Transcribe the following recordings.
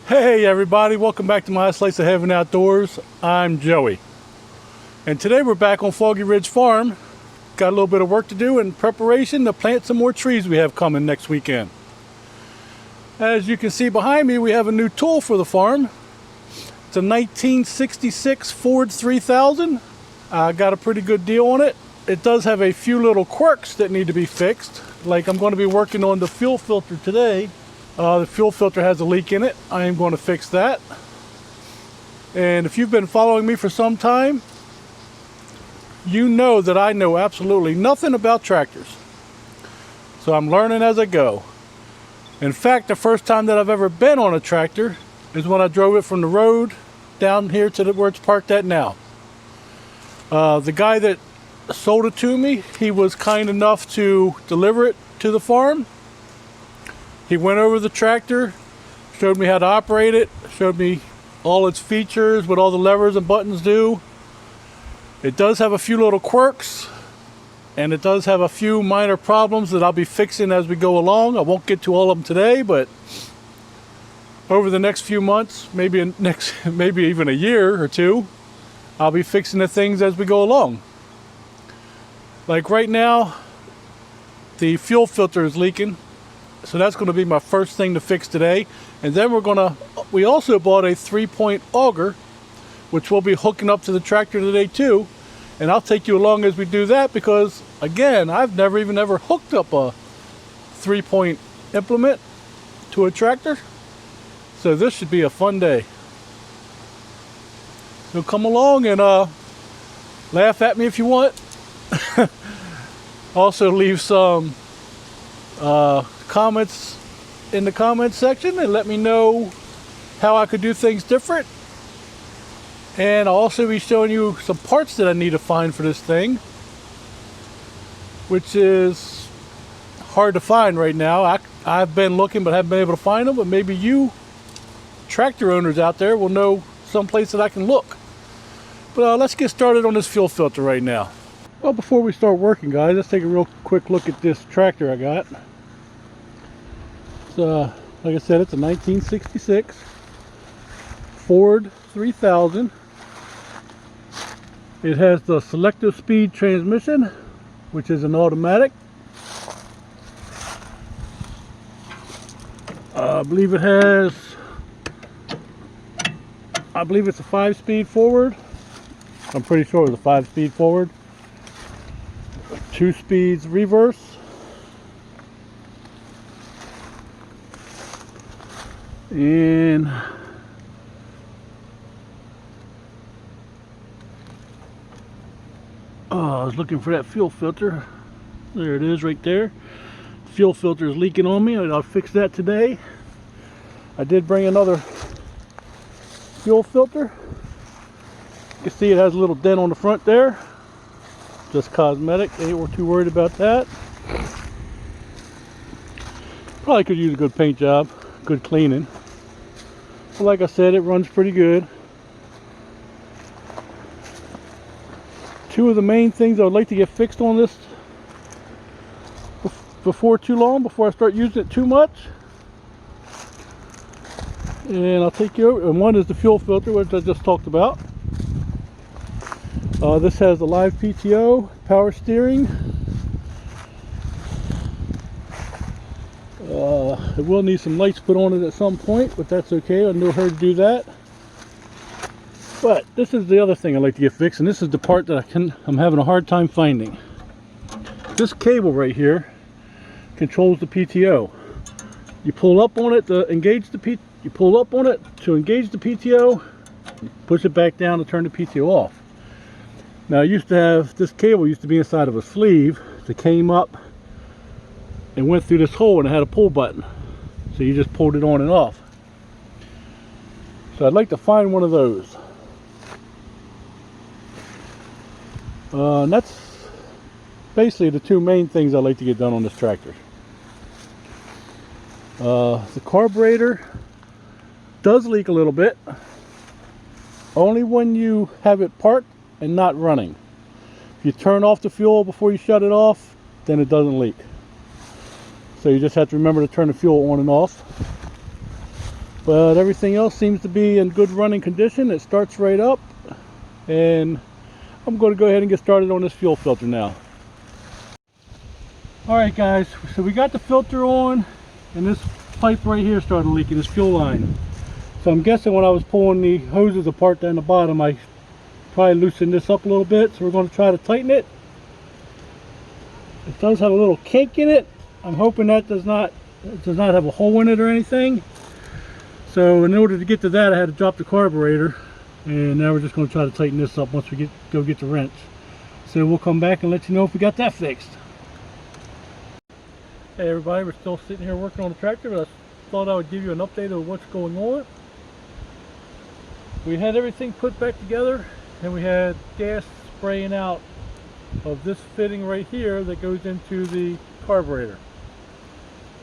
Hey everybody, welcome back to my Slice of Heaven Outdoors. I'm Joey. And today we're back on Foggy Ridge Farm. Got a little bit of work to do in preparation to plant some more trees we have coming next weekend. As you can see behind me, we have a new tool for the farm. It's a 1966 Ford 3000. I got a pretty good deal on it. It does have a few little quirks that need to be fixed. Like I'm going to be working on the fuel filter today. The fuel filter has a leak in it. I am going to fix that. And if you've been following me for some time, you know that I know absolutely nothing about tractors. So I'm learning as I go. In fact, the first time that I've ever been on a tractor is when I drove it from the road down here to where it's parked at now. The guy that sold it to me, he was kind enough to deliver it to the farm. He went over the tractor, showed me how to operate it, showed me all its features, what all the levers and buttons do. It does have a few little quirks, and it does have a few minor problems that I'll be fixing as we go along. I won't get to all of them today, but over the next few months, maybe even a year or two, I'll be fixing the things as we go along. Like right now, the fuel filter is leaking. So that's going to be my first thing to fix today. And then we also bought a 3-point auger, which we'll be hooking up to the tractor today too. And I'll take you along as we do that because, again, I've never hooked up a 3-point implement to a tractor. So this should be a fun day. So come along and laugh at me if you want. Also leave some comments in the comments section and let me know how I could do things different. And I'll also be showing you some parts that I need to find for this thing, which is hard to find right now. I've been looking but haven't been able to find them, but maybe you tractor owners out there will know some place that I can look. But let's get started on this fuel filter right now. Well, before we start working, guys, let's take a real quick look at this tractor I got. Like I said, it's a 1966 Ford 3000. It has the selective speed transmission, which is an automatic. I believe it's a 5-speed forward. I'm pretty sure it was a 5-speed forward. 2 speeds reverse. And I was looking for that fuel filter. There it is right there. Fuel filter is leaking on me. I'll fix that today. I did bring another fuel filter. You can see it has a little dent on the front there. Just cosmetic. Ain't too worried about that. Probably could use a good paint job, good cleaning. But like I said, it runs pretty good. Two of the main things I would like to get fixed on this before too long, before I start using it too much. And I'll take you over. And one is the fuel filter, which I just talked about. This has the live PTO, power steering. It will need some lights put on it at some point, but that's okay. I'm no hurry to do that. But this is the other thing I like to get fixed, and this is the part that I'm having a hard time finding. This cable right here controls the PTO. You pull up on it to engage the PTO. You pull up on it to engage the PTO. You push it back down to turn the PTO off. Now, this cable used to be inside of a sleeve that came up and went through this hole, and it had a pull button. So you just pulled it on and off. So I'd like to find one of those. And that's basically the two main things I like to get done on this tractor. The carburetor does leak a little bit. Only when you have it parked and not running. If you turn off the fuel before you shut it off, then it doesn't leak. So you just have to remember to turn the fuel on and off. But everything else seems to be in good running condition. It starts right up, and I'm going to go ahead and get started on this fuel filter now. Alright guys, so we got the filter on, and this pipe right here started leaking, this fuel line. So I'm guessing when I was pulling the hoses apart down the bottom, I probably loosened this up a little bit, so we're going to try to tighten it. It does have a little kink in it. I'm hoping that does not have a hole in it or anything. So in order to get to that, I had to drop the carburetor, and now we're just going to try to tighten this up once we go get the wrench. So we'll come back and let you know if we got that fixed. Hey everybody, we're still sitting here working on the tractor, but I thought I would give you an update of what's going on. We had everything put back together, and we had gas spraying out of this fitting right here that goes into the carburetor.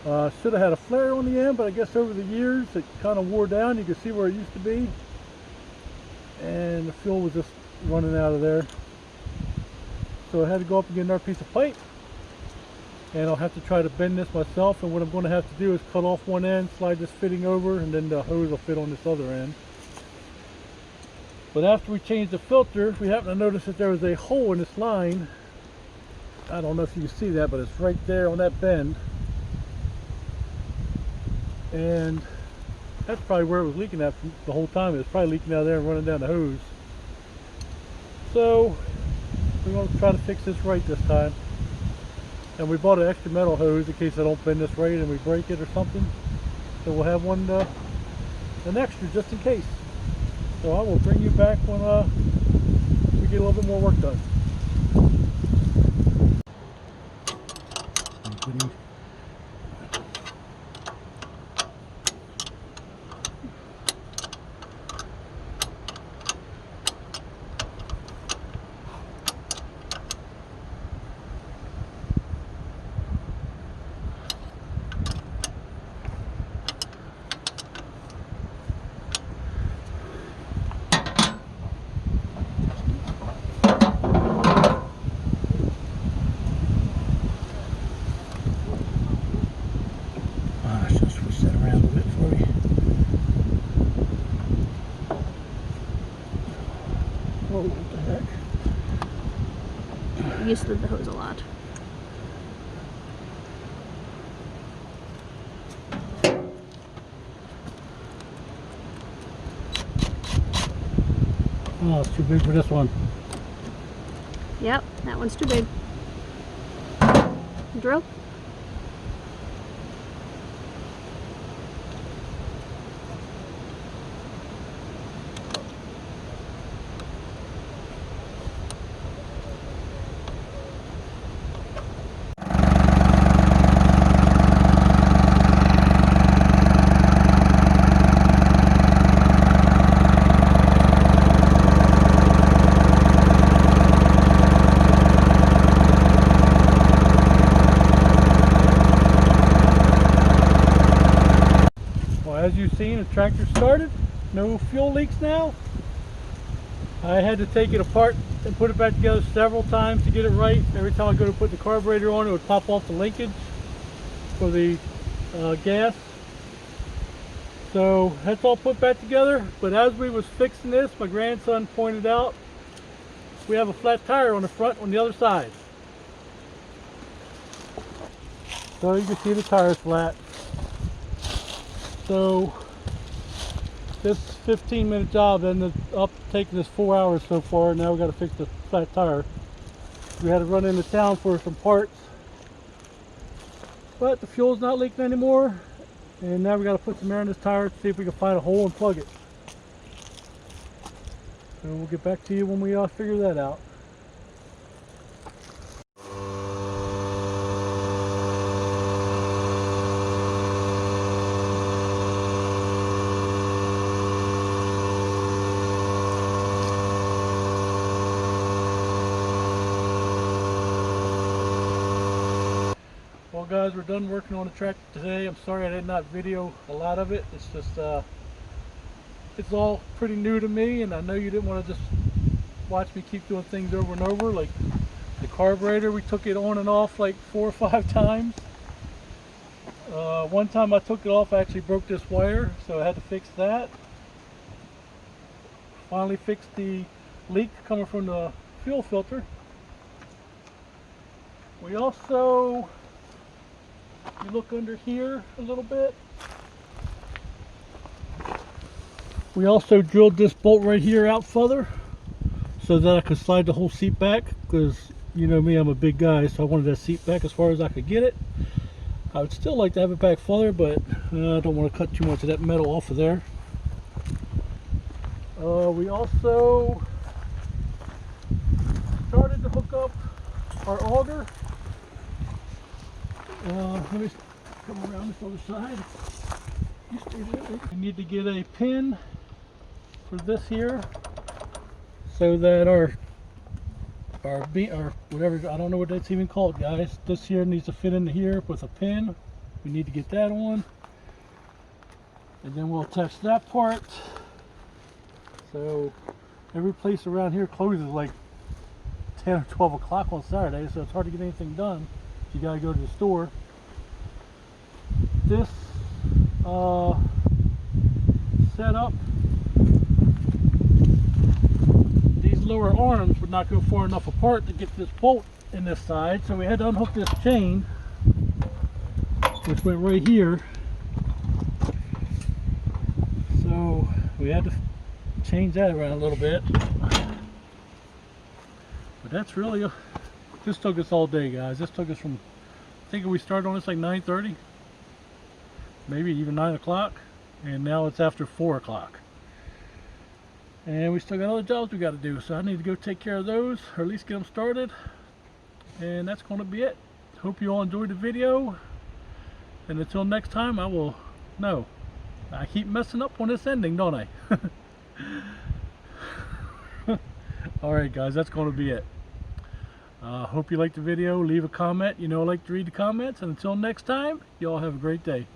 Should have had a flare on the end, but I guess over the years it kind of wore down. You can see where it used to be, and the fuel was just running out of there. So I had to go up and get another piece of pipe, and I'll have to try to bend this myself. And what I'm going to have to do is cut off one end, slide this fitting over, and then the hose will fit on this other end. But after we changed the filter, we happened to notice that there was a hole in this line. I don't know if you can see that, but it's right there on that bend. And that's probably where it was leaking at the whole time. It was probably leaking out of there and running down the hose. So we're going to try to fix this right this time. And we bought an extra metal hose in case I don't bend this right and we break it or something. So we'll have one, an extra just in case. So I will bring you back when we get a little bit more work done. You slid the hose a lot. Oh, it's too big for this one. Yep, that one's too big. Drill. As you've seen, the tractor started. No fuel leaks now. I had to take it apart and put it back together several times to get it right. Every time I go to put the carburetor on, it would pop off the linkage for the gas. So that's all put back together. But as we was fixing this, my grandson pointed out we have a flat tire on the front on the other side. So you can see the tire's flat. So this 15-minute job ended up taking us 4 hours so far. Now we got to fix the flat tire. We had to run into town for some parts, but the fuel's not leaking anymore. And now we got to put some air in this tire to see if we can find a hole and plug it. So we'll get back to you when we figure that out. Well guys, we're done working on the tractor today. I'm sorry I did not video a lot of it. It's just it's all pretty new to me, and I know you didn't want to just watch me keep doing things over and over. Like the carburetor, we took it on and off like 4 or 5 times. One time I took it off, I actually broke this wire, so I had to fix that. Finally fixed the leak coming from the fuel filter. We also, you look under here a little bit, we also drilled this bolt right here out further so that I could slide the whole seat back, because you know me, I'm a big guy, so I wanted that seat back as far as I could get it. I would still like to have it back further, but I don't want to cut too much of that metal off of there. We also started to hook up our auger. Let me come around this other side. You stay there. We need to get a pin for this here, so that our whatever, I don't know what that's even called, guys. This here needs to fit in here with a pin. We need to get that on, and then we'll attach that part. So every place around here closes like 10 or 12 o'clock on Saturday, so it's hard to get anything done. You gotta go to the store. This setup, these lower arms would not go far enough apart to get this bolt in this side, so we had to unhook this chain, which went right here. So we had to change that around a little bit. But that's really, this took us all day, guys. This took us from, I think we started on this like 9:30, maybe even 9 o'clock, and now it's after 4 o'clock. And we still got other jobs we got to do, so I need to go take care of those, or at least get them started. And that's going to be it. Hope you all enjoyed the video. And until next time, I will, no, I keep messing up on this ending, don't I? Alright guys, that's going to be it. Hope you liked the video. Leave a comment. You know I like to read the comments. And until next time, you all have a great day.